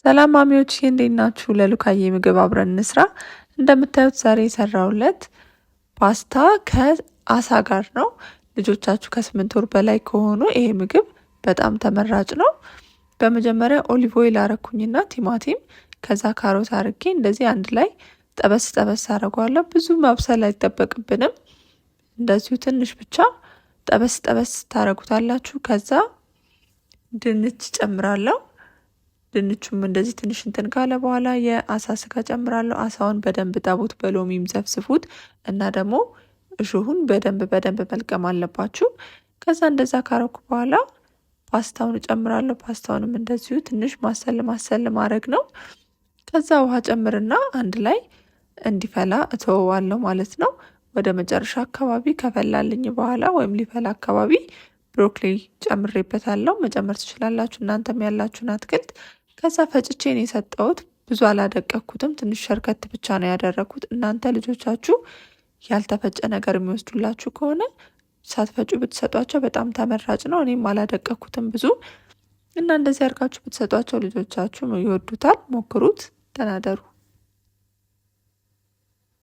ሰላም ማሚዎች እንዴት ናችሁ? ለሉካዬ ምግብ አብረን እንስራ። እንደምታዩት ዛሬ የሰራሁለት ፓስታ ከአሳ ጋር ነው። ልጆቻችሁ ከ8 ወር በላይ ከሆኑ ይሄ ምግብ በጣም ተመራጭ ነው። በመጀመሪያ ኦሊቭ ኦይል አረኩኝና ቲማቲም ከዛ ካሮት አርጌ እንደዚህ አንድ ላይ ጠበስ ጠበስ አረጋለሁ። ብዙ ማብሰል አይጠበቅብንም። እንደዚሁ ትንሽ ብቻ ጠበስ ጠበስ ታረጉታላችሁ። ከዛ ድንች ጨምራለሁ። ድንቹም እንደዚህ ትንሽ እንትን ካለ በኋላ የአሳ ስጋ ጨምራለሁ። አሳውን በደንብ ጣቡት፣ በሎሚም ዘፍስፉት እና ደግሞ እሾሁን በደንብ መልቀም አለባችሁ። ከዛ እንደዛ ካረኩ በኋላ ፓስታውን ጨምራለሁ። ፓስታውንም እንደዚሁ ትንሽ ማሰል ማድረግ ነው። ከዛ ውሃ ጨምርና አንድ ላይ እንዲፈላ እተወዋለሁ ማለት ነው። ወደ መጨረሻ አካባቢ ከፈላልኝ በኋላ ወይም ሊፈላ አካባቢ ብሮኮሊ ጨምሬበታለሁ። መጨመር ትችላላችሁ እናንተም ያላችሁን አትክልት። ከዛ ፈጭቼ ነው የሰጠሁት። ብዙ አላደቀኩትም፣ ትንሽ ሸርከት ብቻ ነው ያደረኩት። እናንተ ልጆቻችሁ ያልተፈጨ ነገር የሚወስዱላችሁ ከሆነ ሳትፈጩ ብትሰጧቸው በጣም ተመራጭ ነው። እኔም አላደቀኩትም ብዙ እና እንደዚህ አድርጋችሁ ብትሰጧቸው ልጆቻችሁ ይወዱታል። ሞክሩት፣ ተናደሩ።